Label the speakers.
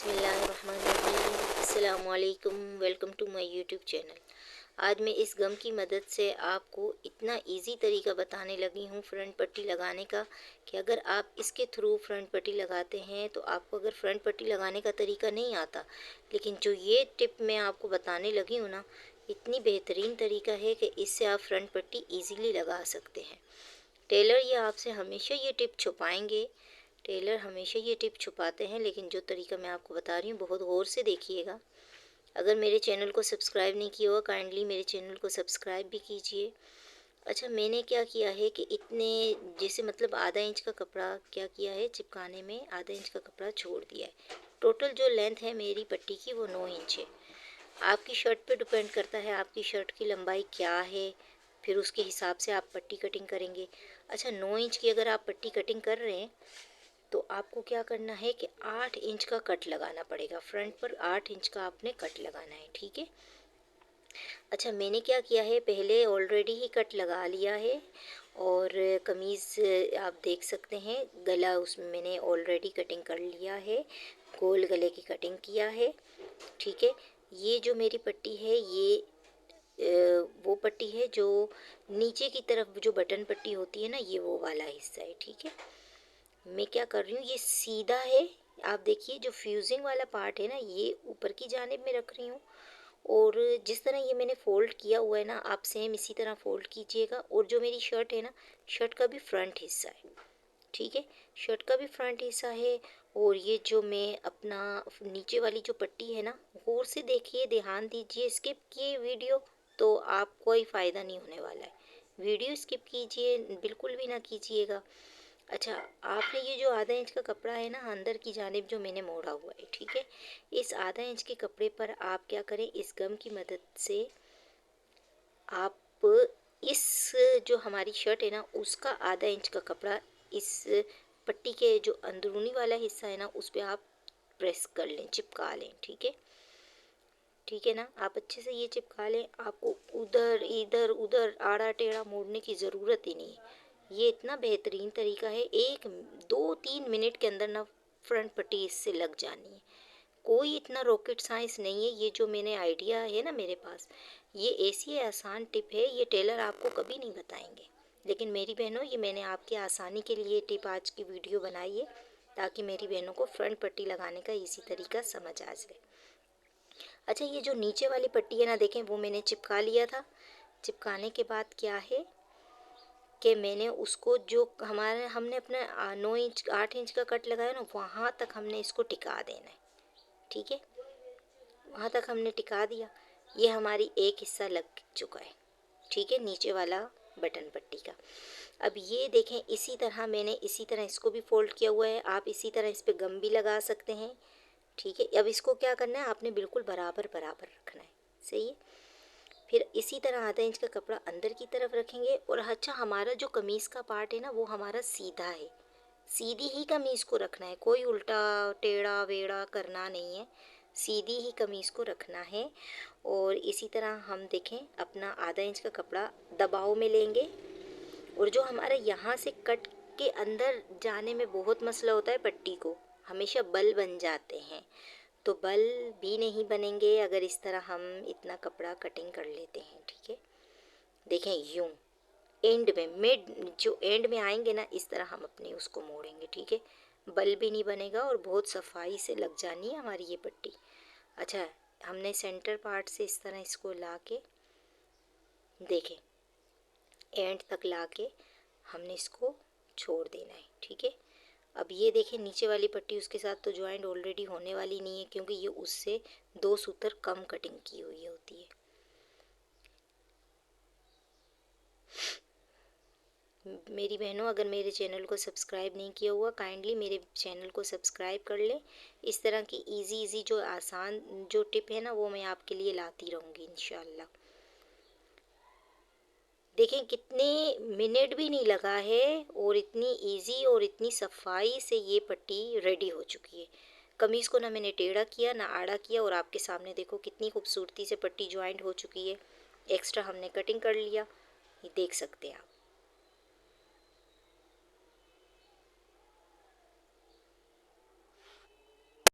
Speaker 1: बिस्मिल्लाहिर्रहमानिर्रहीम। अस्सलामुअलैकुम। Welcome to my YouTube channel. आज मैं इस गम की मदद से आपको इतना इजी तरीका बताने लगी हूँ फ्रंट पट्टी लगाने का कि अगर आप इसके थ्रू फ्रंट पट्टी लगाते हैं तो आपको अगर फ्रंट पट्टी लगाने का तरीका नहीं आता, लेकिन जो ये टिप मैं आपको बताने लगी हूँ ना, इतनी बेहतरीन तरीका है कि इससे आप फ्रंट पट्टी ईज़िली लगा सकते हैं। टेलर ये आपसे हमेशा ये टिप छुपाएंगे, टेलर हमेशा ये टिप छुपाते हैं, लेकिन जो तरीका मैं आपको बता रही हूँ बहुत गौर से देखिएगा। अगर मेरे चैनल को सब्सक्राइब नहीं किया हुआ, काइंडली मेरे चैनल को सब्सक्राइब भी कीजिए। अच्छा, मैंने क्या किया है कि इतने जैसे मतलब आधा इंच का कपड़ा क्या किया है, चिपकाने में आधा इंच का कपड़ा छोड़ दिया है। टोटल जो लेंथ है मेरी पट्टी की वो 9 इंच है। आपकी शर्ट पे डिपेंड करता है आपकी शर्ट की लंबाई क्या है, फिर उसके हिसाब से आप पट्टी कटिंग करेंगे। अच्छा, 9 इंच की अगर आप पट्टी कटिंग कर रहे हैं तो आपको क्या करना है कि 8 इंच का कट लगाना पड़ेगा। फ्रंट पर 8 इंच का आपने कट लगाना है, ठीक है। अच्छा, मैंने क्या किया है, पहले ऑलरेडी ही कट लगा लिया है और कमीज़ आप देख सकते हैं, गला उसमें मैंने ऑलरेडी कटिंग कर लिया है, गोल गले की कटिंग किया है, ठीक है। ये जो मेरी पट्टी है ये वो पट्टी है जो नीचे की तरफ जो बटन पट्टी होती है ना, ये वो वाला हिस्सा है, ठीक है। मैं क्या कर रही हूँ, ये सीधा है। आप देखिए जो फ्यूजिंग वाला पार्ट है ना, ये ऊपर की जानिब में रख रही हूँ और जिस तरह ये मैंने फ़ोल्ड किया हुआ है ना, आप सेम इसी तरह फ़ोल्ड कीजिएगा। और जो मेरी शर्ट है ना, शर्ट का भी फ्रंट हिस्सा है, ठीक है, शर्ट का भी फ्रंट हिस्सा है। और ये जो मैं अपना नीचे वाली जो पट्टी है ना, गौर से देखिए, ध्यान दीजिए, स्किप किए वीडियो तो आपको कोई फ़ायदा नहीं होने वाला है। वीडियो स्किप कीजिए, बिल्कुल भी ना कीजिएगा। अच्छा, आपने ये जो आधा इंच का कपड़ा है ना, अंदर की जानिब जो मैंने मोड़ा हुआ है, ठीक है, इस आधा इंच के कपड़े पर आप क्या करें, इस गम की मदद से आप इस जो हमारी शर्ट है ना, उसका आधा इंच का कपड़ा इस पट्टी के जो अंदरूनी वाला हिस्सा है ना, उस पर आप प्रेस कर लें, चिपका लें, ठीक है। ठीक है ना, आप अच्छे से ये चिपका लें। आपको उधर इधर उधर आड़ा टेढ़ा मोड़ने की ज़रूरत ही नहीं है। ये इतना बेहतरीन तरीका है, 1-2-3 मिनट के अंदर ना फ्रंट पट्टी इससे लग जानी है। कोई इतना रॉकेट साइंस नहीं है। ये जो मैंने आइडिया है ना मेरे पास, ये ऐसी आसान टिप है, ये टेलर आपको कभी नहीं बताएंगे। लेकिन मेरी बहनों, ये मैंने आपकी आसानी के लिए टिप आज की वीडियो बनाई है, ताकि मेरी बहनों को फ्रंट पट्टी लगाने का इसी तरीका समझ आ जाए। अच्छा, ये जो नीचे वाली पट्टी है ना, देखें वो मैंने चिपका लिया था। चिपकाने के बाद क्या है कि मैंने उसको जो हमने अपना 9 इंच 8 इंच का कट लगाया ना, वहाँ तक हमने इसको टिका देना है, ठीक है। वहाँ तक हमने टिका दिया। ये हमारी एक हिस्सा लग चुका है, ठीक है, नीचे वाला बटन पट्टी का। अब ये देखें, इसी तरह मैंने इसी तरह इसको भी फोल्ड किया हुआ है। आप इसी तरह इस पर गम भी लगा सकते हैं, ठीक है। अब इसको क्या करना है, आपने बिल्कुल बराबर बराबर रखना है, सही है। फिर इसी तरह आधा इंच का कपड़ा अंदर की तरफ रखेंगे। और अच्छा, हमारा जो कमीज़ का पार्ट है ना, वो हमारा सीधा है, सीधी ही कमीज़ को रखना है, कोई उल्टा टेढ़ा वेढ़ा करना नहीं है, सीधी ही कमीज़ को रखना है। और इसी तरह हम देखें, अपना आधा इंच का कपड़ा दबाव में लेंगे और जो हमारा यहाँ से कट के अंदर जाने में बहुत मसला होता है, पट्टी को हमेशा बल बन जाते हैं, तो बल भी नहीं बनेंगे अगर इस तरह हम इतना कपड़ा कटिंग कर लेते हैं, ठीक है। देखें, यूं एंड में मिड जो एंड में आएंगे ना, इस तरह हम अपनी उसको मोड़ेंगे, ठीक है। बल भी नहीं बनेगा और बहुत सफाई से लग जानी है हमारी ये पट्टी। अच्छा, हमने सेंटर पार्ट से इस तरह इसको ला के देखें, एंड तक ला के हमने इसको छोड़ देना है, ठीक है। अब ये देखें, नीचे वाली पट्टी उसके साथ तो ज्वाइंट ऑलरेडी होने वाली नहीं है, क्योंकि ये उससे 2 सूत्र कम कटिंग की हुई होती है। मेरी बहनों, अगर मेरे चैनल को सब्सक्राइब नहीं किया हुआ, काइंडली मेरे चैनल को सब्सक्राइब कर लें। इस तरह की इजी जो आसान जो टिप है ना, वो मैं आपके लिए लाती रहूँगी इंशाल्लाह। देखें, कितने मिनट भी नहीं लगा है और इतनी इजी और इतनी सफाई से ये पट्टी रेडी हो चुकी है। कमीज़ को ना मैंने टेढ़ा किया ना आड़ा किया, और आपके सामने देखो कितनी खूबसूरती से पट्टी ज्वाइंट हो चुकी है। एक्स्ट्रा हमने कटिंग कर लिया, ये देख सकते हैं आप।